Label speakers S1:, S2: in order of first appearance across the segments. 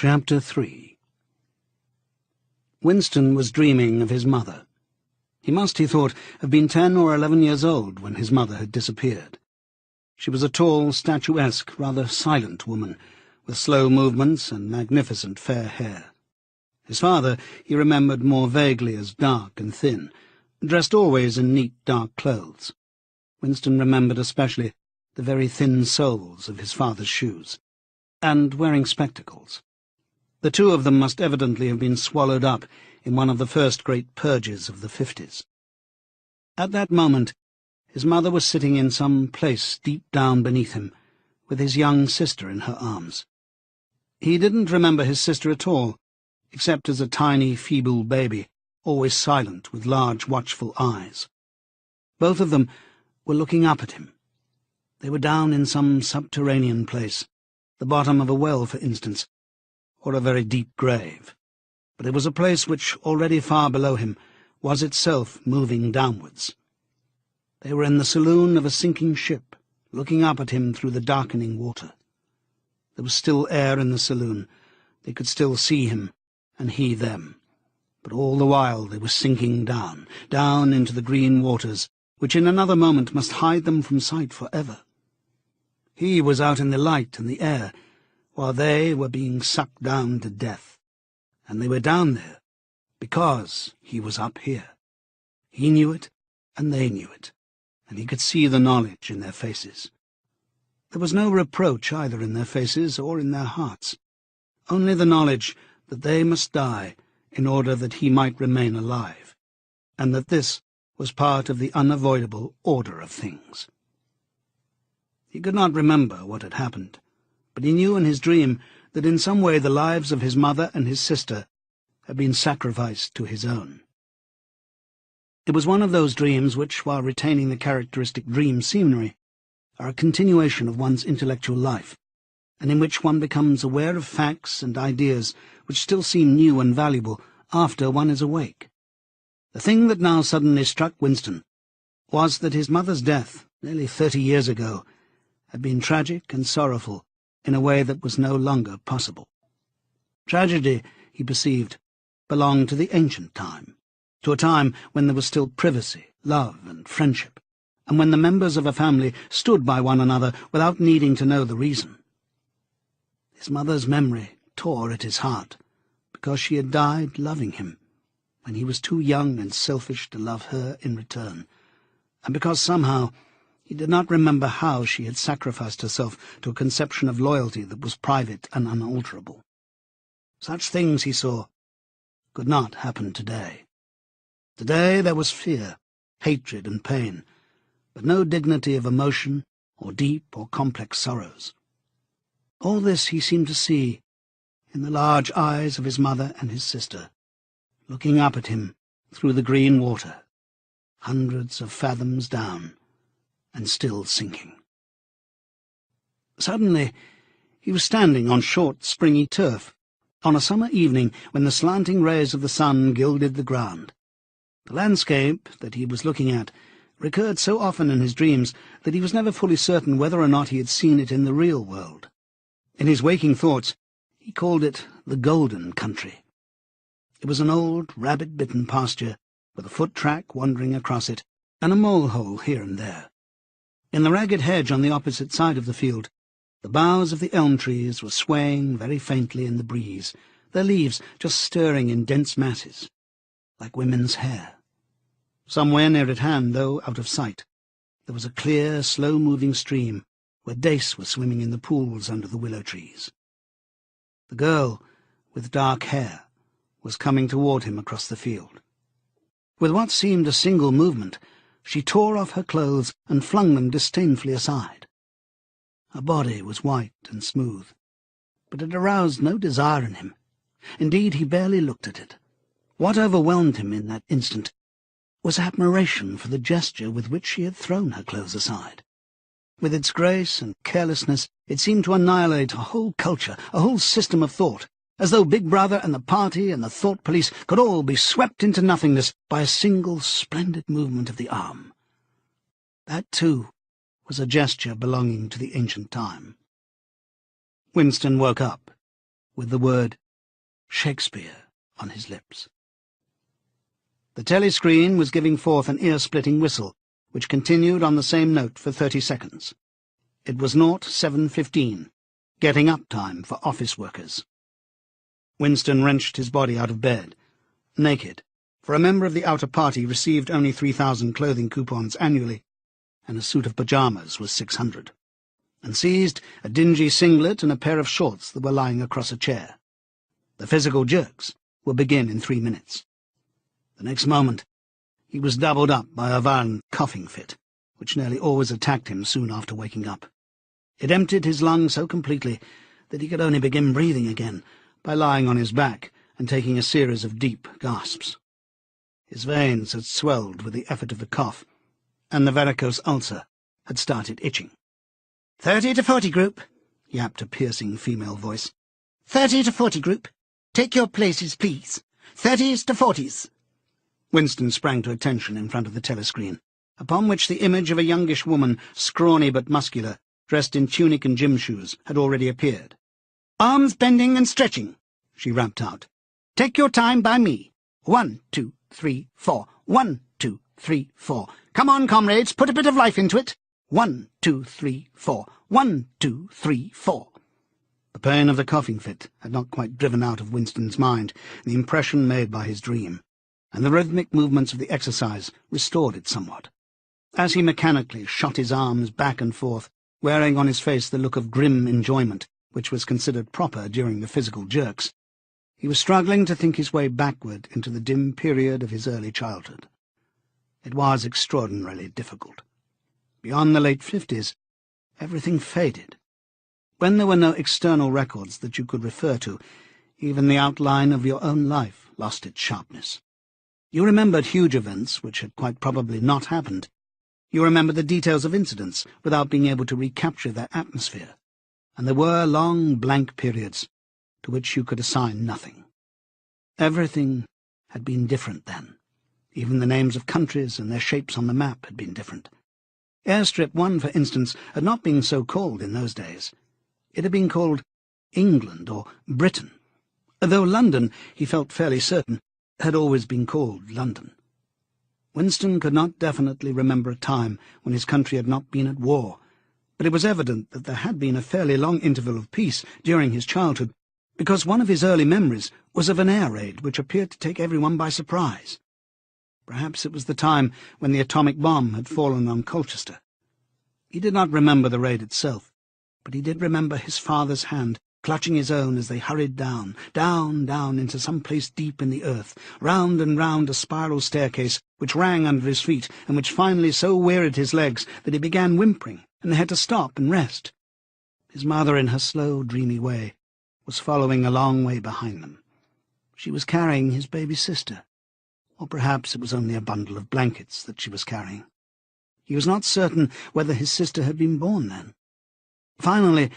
S1: Chapter 3. Winston was dreaming of his mother. He must, he thought, have been 10 or 11 years old when his mother had disappeared. She was a tall, statuesque, rather silent woman, with slow movements and magnificent fair hair. His father he remembered more vaguely as dark and thin, dressed always in neat dark clothes. Winston remembered especially the very thin soles of his father's shoes, and wearing spectacles. The two of them must evidently have been swallowed up in one of the first great purges of the 50s. At that moment, his mother was sitting in some place deep down beneath him, with his young sister in her arms. He didn't remember his sister at all, except as a tiny, feeble baby, always silent, with large, watchful eyes. Both of them were looking up at him. They were down in some subterranean place, the bottom of a well, for instance, or a very deep grave, but it was a place which, already far below him, was itself moving downwards. They were in the saloon of a sinking ship, looking up at him through the darkening water. There was still air in the saloon. They could still see him, and he them. But all the while they were sinking down, down into the green waters, which in another moment must hide them from sight for ever. He was out in the light and the air, while they were being sucked down to death. And they were down there because he was up here. He knew it, and they knew it, and he could see the knowledge in their faces. There was no reproach either in their faces or in their hearts, only the knowledge that they must die in order that he might remain alive, and that this was part of the unavoidable order of things. He could not remember what had happened, but he knew in his dream that in some way the lives of his mother and his sister had been sacrificed to his own. It was one of those dreams which, while retaining the characteristic dream scenery, are a continuation of one's intellectual life, and in which one becomes aware of facts and ideas which still seem new and valuable after one is awake. The thing that now suddenly struck Winston was that his mother's death, nearly 30 years ago, had been tragic and sorrowful in a way that was no longer possible. Tragedy, he perceived, belonged to the ancient time, to a time when there was still privacy, love, and friendship, and when the members of a family stood by one another without needing to know the reason. His mother's memory tore at his heart, because she had died loving him, when he was too young and selfish to love her in return, and because somehow he did not remember how she had sacrificed herself to a conception of loyalty that was private and unalterable. Such things, he saw, could not happen today. Today there was fear, hatred, and pain, but no dignity of emotion or deep or complex sorrows. All this he seemed to see in the large eyes of his mother and his sister, looking up at him through the green water, hundreds of fathoms down, and still sinking. Suddenly he was standing on short, springy turf, on a summer evening when the slanting rays of the sun gilded the ground. The landscape that he was looking at recurred so often in his dreams that he was never fully certain whether or not he had seen it in the real world. In his waking thoughts he called it the Golden Country. It was an old, rabbit-bitten pasture, with a foot-track wandering across it, and a mole-hole here and there. In the ragged hedge on the opposite side of the field, the boughs of the elm trees were swaying very faintly in the breeze, their leaves just stirring in dense masses, like women's hair. Somewhere near at hand, though out of sight, there was a clear, slow-moving stream where dace were swimming in the pools under the willow trees. The girl, with dark hair, was coming toward him across the field. With what seemed a single movement, she tore off her clothes and flung them disdainfully aside. Her body was white and smooth, but it aroused no desire in him. Indeed, he barely looked at it. What overwhelmed him in that instant was admiration for the gesture with which she had thrown her clothes aside. With its grace and carelessness, it seemed to annihilate a whole culture, a whole system of thought, as though Big Brother and the party and the thought police could all be swept into nothingness by a single splendid movement of the arm. That, too, was a gesture belonging to the ancient time. Winston woke up. with the word Shakespeare on his lips. The telescreen was giving forth an ear-splitting whistle, which continued on the same note for 30 seconds. It was 07:15, getting up time for office workers. Winston wrenched his body out of bed, naked, for a member of the outer party received only 3,000 clothing coupons annually, and a suit of pyjamas was 600, and seized a dingy singlet and a pair of shorts that were lying across a chair. The physical jerks would begin in 3 minutes. The next moment, he was doubled up by a violent coughing fit, which nearly always attacked him soon after waking up. It emptied his lungs so completely that he could only begin breathing again by lying on his back and taking a series of deep gasps. His veins had swelled with the effort of the cough, and the varicose ulcer had started itching. 30 to 40 group, yapped a piercing female voice. 30 to 40 group. Take your places, please. 30s to 40s. Winston sprang to attention in front of the telescreen, upon which the image of a youngish woman, scrawny but muscular, dressed in tunic and gym shoes, had already appeared. "Arms bending and stretching," she rapped out. "Take your time by me. 1, 2, 3, 4. 1, 2, 3, 4. Come on, comrades, put a bit of life into it. 1, 2, 3, 4. 1, 2, 3, 4. The pain of the coughing fit had not quite driven out of Winston's mind the impression made by his dream, and the rhythmic movements of the exercise restored it somewhat. As he mechanically shot his arms back and forth, wearing on his face the look of grim enjoyment which was considered proper during the physical jerks, he was struggling to think his way backward into the dim period of his early childhood. It was extraordinarily difficult. Beyond the late 50s, everything faded. When there were no external records that you could refer to, even the outline of your own life lost its sharpness. You remembered huge events which had quite probably not happened. You remembered the details of incidents without being able to recapture their atmosphere, and there were long blank periods to which you could assign nothing. Everything had been different then. Even the names of countries and their shapes on the map had been different. Airstrip 1, for instance, had not been so called in those days. It had been called England or Britain, though London, he felt fairly certain, had always been called London. Winston could not definitely remember a time when his country had not been at war, but it was evident that there had been a fairly long interval of peace during his childhood, because one of his early memories was of an air raid which appeared to take everyone by surprise. Perhaps it was the time when the atomic bomb had fallen on Colchester. He did not remember the raid itself, but he did remember his father's hand clutching his own as they hurried down, down into some place deep in the earth, round and round a spiral staircase which rang under his feet and which finally so wearied his legs that he began whimpering and they had to stop and rest. His mother, in her slow, dreamy way, was following a long way behind them. She was carrying his baby sister, or perhaps it was only a bundle of blankets that she was carrying. He was not certain whether his sister had been born then. Finally,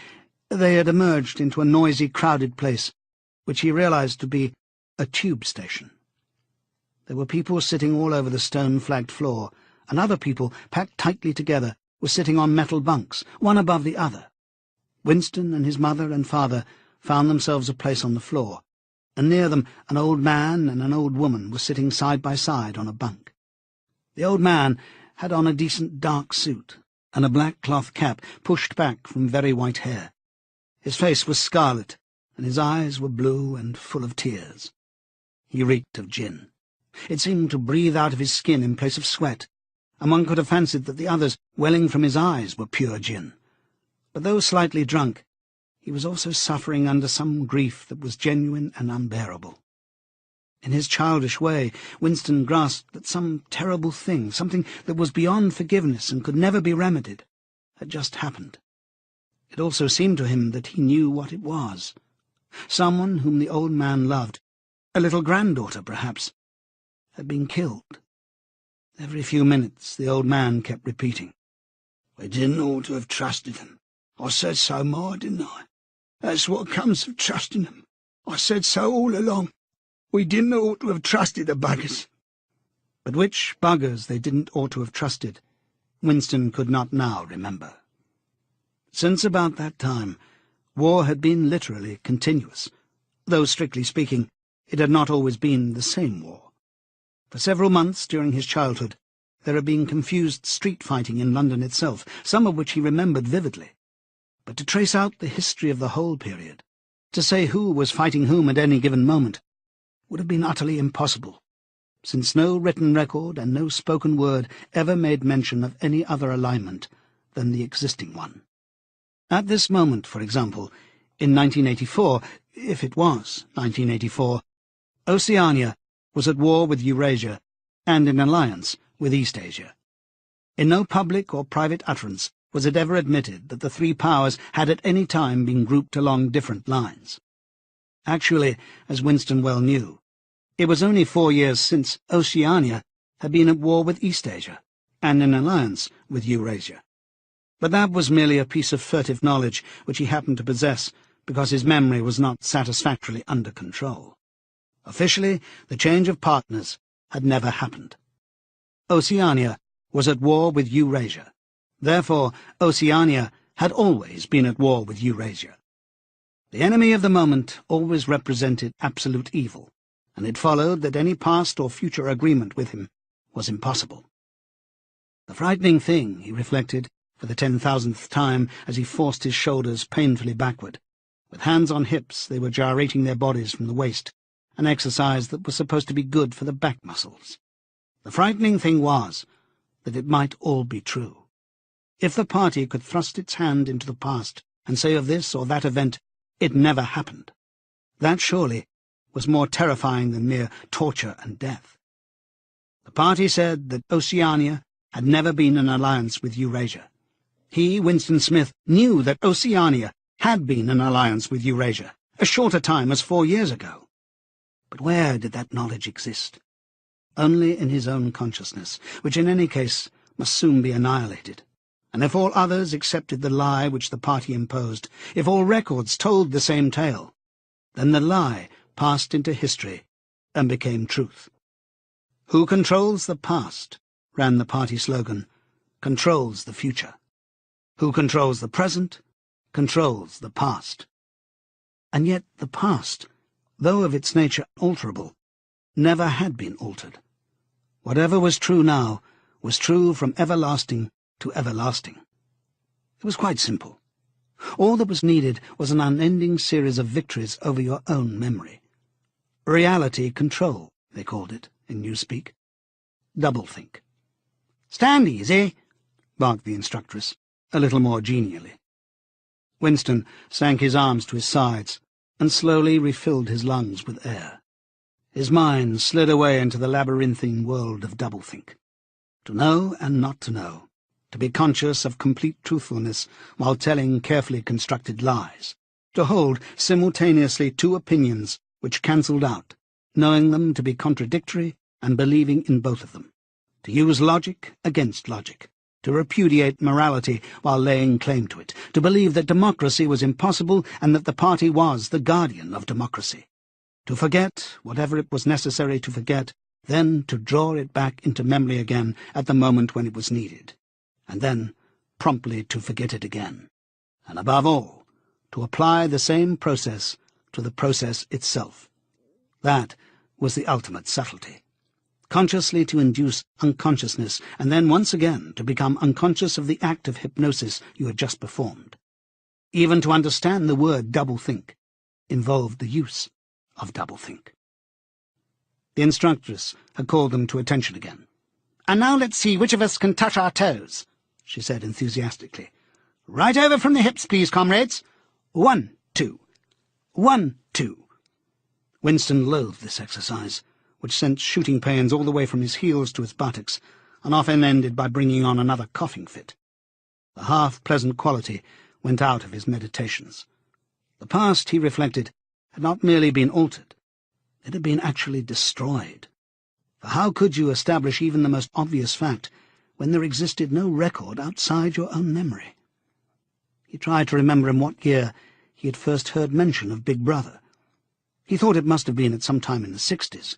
S1: they had emerged into a noisy, crowded place, which he realized to be a tube station. There were people sitting all over the stone-flagged floor, and other people, packed tightly together, were sitting on metal bunks, one above the other. Winston and his mother and father found themselves a place on the floor, and near them an old man and an old woman were sitting side by side on a bunk. The old man had on a decent dark suit, and a black cloth cap pushed back from very white hair. His face was scarlet, and his eyes were blue and full of tears. He reeked of gin. It seemed to breathe out of his skin in place of sweat, and one could have fancied that the others welling from his eyes were pure gin. But though slightly drunk, he was also suffering under some grief that was genuine and unbearable. In his childish way, Winston grasped that some terrible thing, something that was beyond forgiveness and could never be remedied, had just happened. It also seemed to him that he knew what it was. Someone whom the old man loved, a little granddaughter perhaps, had been killed. Every few minutes the old man kept repeating, "We didn't ought to have trusted them. I said so, Ma, didn't I? That's what comes of trusting them. I said so all along. We didn't ought to have trusted the buggers." But which buggers they didn't ought to have trusted, Winston could not now remember. Since about that time, war had been literally continuous, though strictly speaking, it had not always been the same war. For several months during his childhood, there had been confused street fighting in London itself, some of which he remembered vividly. But to trace out the history of the whole period, to say who was fighting whom at any given moment, would have been utterly impossible, since no written record and no spoken word ever made mention of any other alignment than the existing one. At this moment, for example, in 1984, if it was 1984, Oceania was at war with Eurasia and in alliance with Eastasia. In no public or private utterance was it ever admitted that the three powers had at any time been grouped along different lines. Actually, as Winston well knew, it was only 4 years since Oceania had been at war with Eastasia and in alliance with Eurasia. But that was merely a piece of furtive knowledge which he happened to possess because his memory was not satisfactorily under control. Officially, the change of partners had never happened. Oceania was at war with Eurasia. Therefore, Oceania had always been at war with Eurasia. The enemy of the moment always represented absolute evil, and it followed that any past or future agreement with him was impossible. The frightening thing, he reflected, for the 10,000th time as he forced his shoulders painfully backward. With hands on hips, they were gyrating their bodies from the waist, an exercise that was supposed to be good for the back muscles. The frightening thing was that it might all be true. If the party could thrust its hand into the past and say of this or that event, it never happened, that surely was more terrifying than mere torture and death. The party said that Oceania had never been in alliance with Eurasia. He, Winston Smith, knew that Oceania had been in alliance with Eurasia, as short a time as 4 years ago. But where did that knowledge exist? Only in his own consciousness, which in any case must soon be annihilated. And if all others accepted the lie which the party imposed, if all records told the same tale, then the lie passed into history and became truth. Who controls the past, ran the party slogan, controls the future. Who controls the present, controls the past. And yet the past, though of its nature alterable, never had been altered. Whatever was true now was true from everlasting to everlasting. It was quite simple. All that was needed was an unending series of victories over your own memory. Reality control, they called it in Newspeak. Doublethink. "Stand easy," barked the instructress, a little more genially. Winston sank his arms to his sides and slowly refilled his lungs with air. His mind slid away into the labyrinthine world of doublethink. To know and not to know, to be conscious of complete truthfulness while telling carefully constructed lies, to hold simultaneously two opinions which cancelled out, knowing them to be contradictory and believing in both of them, to use logic against logic, to repudiate morality while laying claim to it, to believe that democracy was impossible and that the party was the guardian of democracy, to forget whatever it was necessary to forget, then to draw it back into memory again at the moment when it was needed, and then promptly to forget it again, and above all, to apply the same process to the process itself. That was the ultimate subtlety. Consciously to induce unconsciousness, and then once again to become unconscious of the act of hypnosis you had just performed. Even to understand the word doublethink involved the use of doublethink. The instructress had called them to attention again. "And now let's see which of us can touch our toes," she said enthusiastically. "Right over from the hips, please, comrades. 1, 2. 1, 2. Winston loathed this exercise, which sent shooting pains all the way from his heels to his buttocks, and often ended by bringing on another coughing fit. The half-pleasant quality went out of his meditations. The past, he reflected, had not merely been altered, it had been actually destroyed. For how could you establish even the most obvious fact when there existed no record outside your own memory? He tried to remember in what year he had first heard mention of Big Brother. He thought it must have been at some time in the 60s,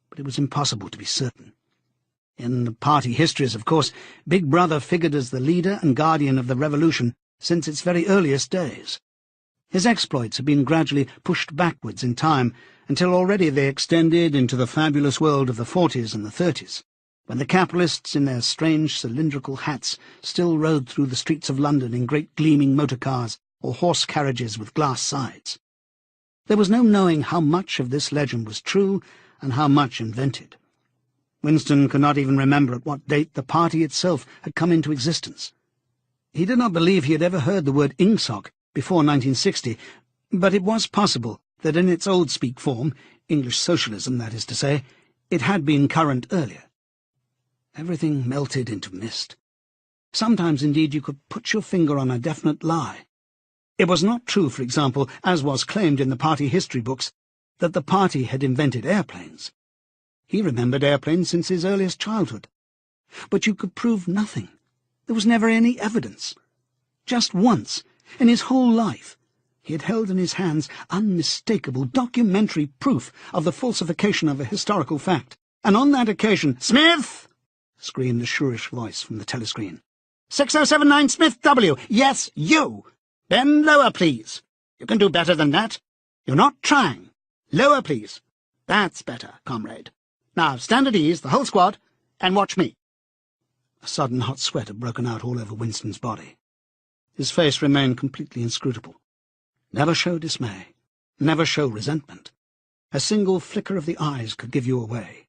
S1: but it was impossible to be certain. In the party histories, of course, Big Brother figured as the leader and guardian of the revolution since its very earliest days. His exploits had been gradually pushed backwards in time, until already they extended into the fabulous world of the 40s and the 30s, when the capitalists in their strange cylindrical hats still rode through the streets of London in great gleaming motor cars or horse carriages with glass sides. There was no knowing how much of this legend was true and how much invented. Winston could not even remember at what date the party itself had come into existence. He did not believe he had ever heard the word Ingsoc before 1960, but it was possible that in its old-speak form, English socialism, that is to say, it had been current earlier. Everything melted into mist. Sometimes, indeed, you could put your finger on a definite lie. It was not true, for example, as was claimed in the party history books, that the party had invented airplanes. He remembered airplanes since his earliest childhood. But you could prove nothing. There was never any evidence. Just once, in his whole life, he had held in his hands unmistakable documentary proof of the falsification of a historical fact, and on that occasion— "Smith!" screamed a shrewish voice from the telescreen. 6079 Smith W. Yes, you! Bend lower, please. You can do better than that. You're not trying. Lower, please. That's better, comrade. Now stand at ease, the whole squad, and watch me. A sudden hot sweat had broken out all over Winston's body. His face remained completely inscrutable. Never show dismay. Never show resentment. A single flicker of the eyes could give you away.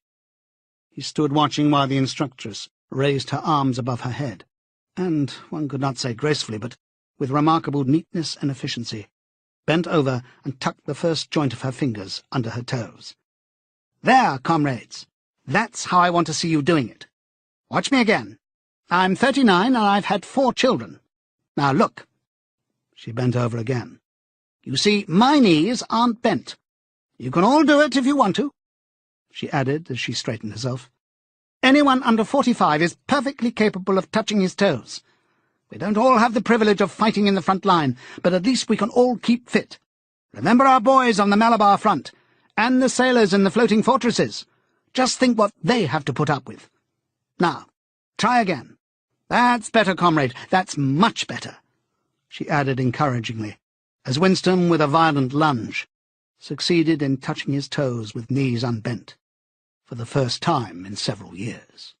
S1: He stood watching while the instructress raised her arms above her head, and, one could not say gracefully, but with remarkable neatness and efficiency, bent over and tucked the first joint of her fingers under her toes. There, comrades. That's how I want to see you doing it. Watch me again. I'm 39 and I've had 4 children. Now look. She bent over again. You see, my knees aren't bent. You can all do it if you want to, she added as she straightened herself. Anyone under 45 is perfectly capable of touching his toes. We don't all have the privilege of fighting in the front line, but at least we can all keep fit. Remember our boys on the Malabar front, and the sailors in the floating fortresses. Just think what they have to put up with. Now, try again. That's better, comrade. That's much better, she added encouragingly, as Winston, with a violent lunge, succeeded in touching his toes with knees unbent, for the first time in several years.